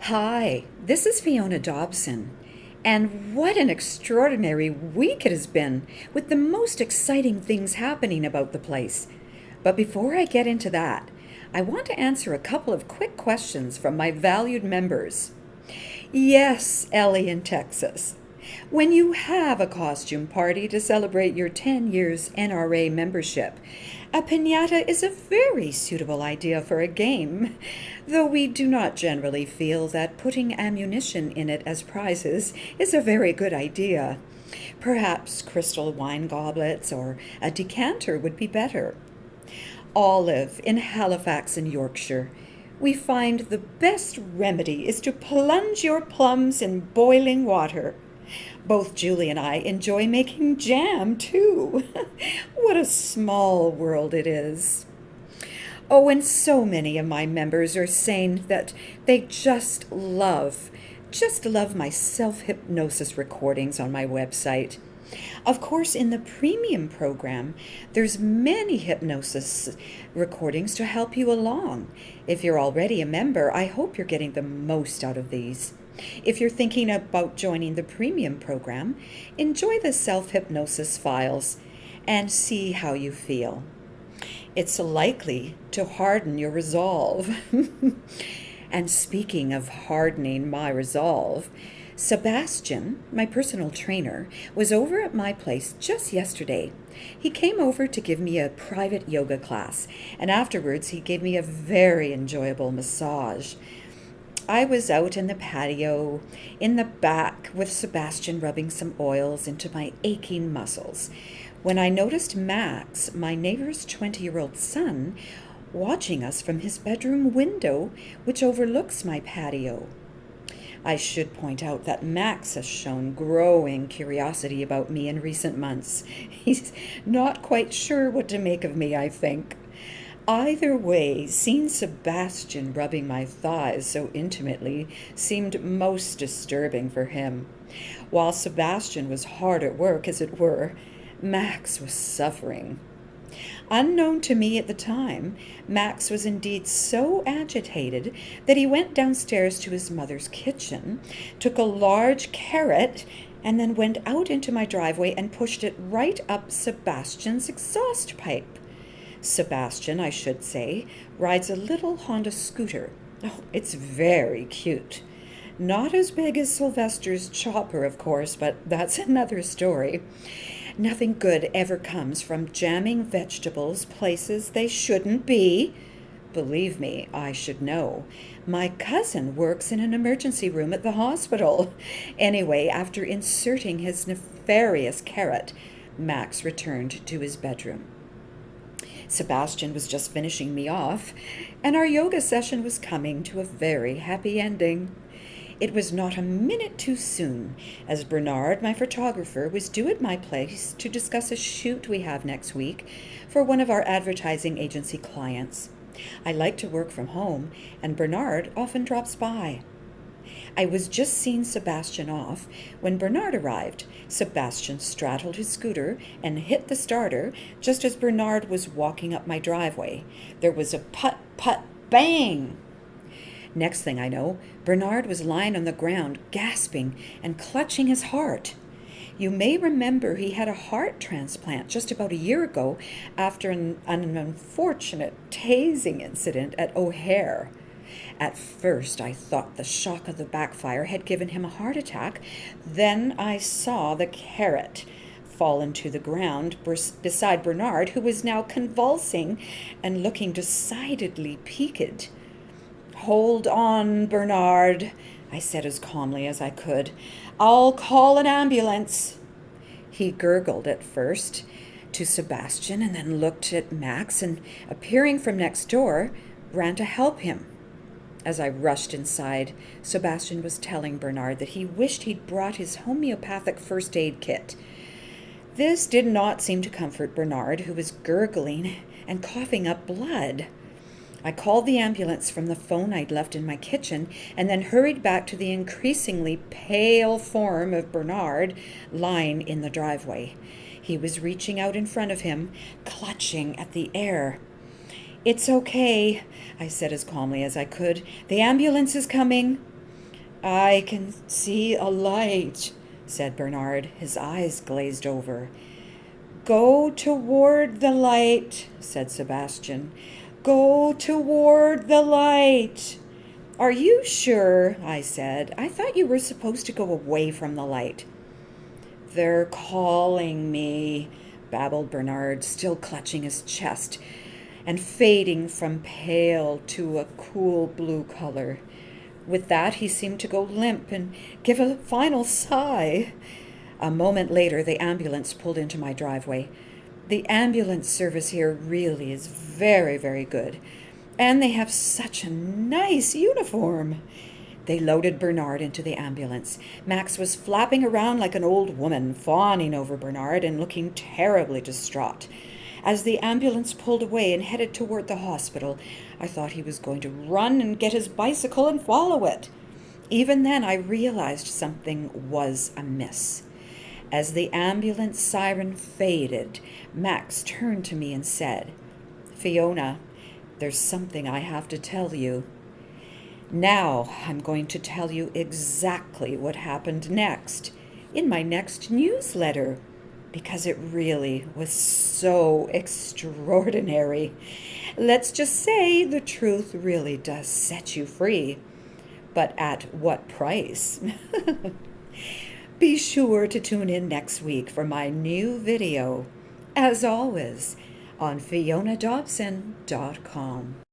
Hi, this is Fiona Dobson. And what an extraordinary week it has been, with the most exciting things happening about the place. But before I get into that, I want to answer a couple of quick questions from my valued members. Yes, Ellie in Texas. When you have a costume party to celebrate your 10 years NRA membership, a piñata is a very suitable idea for a game, though we do not generally feel that putting ammunition in it as prizes is a very good idea. Perhaps crystal wine goblets or a decanter would be better. Olive in Halifax in Yorkshire. We find the best remedy is to plunge your plums in boiling water. Both Julie and I enjoy making jam, too. What a small world it is. Oh, and so many of my members are saying that they just love my self-hypnosis recordings on my website. Of course, in the premium program, there's many hypnosis recordings to help you along. If you're already a member, I hope you're getting the most out of these. If you're thinking about joining the premium program, enjoy the self-hypnosis files and see how you feel. It's likely to harden your resolve. And speaking of hardening my resolve, Sebastian, my personal trainer, was over at my place just yesterday. He came over to give me a private yoga class, and afterwards he gave me a very enjoyable massage. I was out in the patio in the back with Sebastian rubbing some oils into my aching muscles when I noticed Max, my neighbor's 20-year-old son, watching us from his bedroom window, which overlooks my patio. I should point out that Max has shown growing curiosity about me in recent months. He's not quite sure what to make of me, I think. Either way, seeing Sebastian rubbing my thighs so intimately seemed most disturbing for him. While Sebastian was hard at work, as it were, Max was suffering. Unknown to me at the time, Max was indeed so agitated that he went downstairs to his mother's kitchen, took a large carrot, and then went out into my driveway and pushed it right up Sebastian's exhaust pipe. Sebastian, I should say, rides a little Honda scooter. Oh, it's very cute. Not as big as Sylvester's chopper, of course, but that's another story. Nothing good ever comes from jamming vegetables places they shouldn't be. Believe me, I should know. My cousin works in an emergency room at the hospital. Anyway, after inserting his nefarious carrot, Max returned to his bedroom. Sebastian was just finishing me off, and our yoga session was coming to a very happy ending. It was not a minute too soon, as Bernard, my photographer, was due at my place to discuss a shoot we have next week for one of our advertising agency clients. I like to work from home, and Bernard often drops by. I was just seeing Sebastian off when Bernard arrived. Sebastian straddled his scooter and hit the starter just as Bernard was walking up my driveway. There was a put-put-bang! Next thing I know, Bernard was lying on the ground, gasping and clutching his heart. You may remember he had a heart transplant just about a year ago after an unfortunate tasing incident at O'Hare. At first, I thought the shock of the backfire had given him a heart attack. Then I saw the carrot fall into the ground beside Bernard, who was now convulsing and looking decidedly peaked. "Hold on, Bernard," I said as calmly as I could. "I'll call an ambulance." He gurgled at first to Sebastian and then looked at Max and, appearing from next door, ran to help him. As I rushed inside, Sebastian was telling Bernard that he wished he'd brought his homeopathic first aid kit. This did not seem to comfort Bernard, who was gurgling and coughing up blood. I called the ambulance from the phone I'd left in my kitchen and then hurried back to the increasingly pale form of Bernard lying in the driveway. He was reaching out in front of him, clutching at the air. "It's okay," I said as calmly as I could. "The ambulance is coming." I can see a light, said Bernard, his eyes glazed over. Go toward the light, said Sebastian. Go toward the light. Are you sure? I said. I thought you were supposed to go away from the light. They're calling me, babbled Bernard, still clutching his chest and fading from pale to a cool blue color. With that, he seemed to go limp and give a final sigh. A moment later, the ambulance pulled into my driveway. The ambulance service here really is very, very good. And they have such a nice uniform. They loaded Bernard into the ambulance. Max was flapping around like an old woman, fawning over Bernard and looking terribly distraught. As the ambulance pulled away and headed toward the hospital, I thought he was going to run and get his bicycle and follow it. Even then, I realized something was amiss. As the ambulance siren faded, Max turned to me and said, Fiona, there's something I have to tell you. Now I'm going to tell you exactly what happened next in my next newsletter, because it really was so extraordinary. Let's just say the truth really does set you free. But at what price? Be sure to tune in next week for my new video, as always, on FionaDobson.com.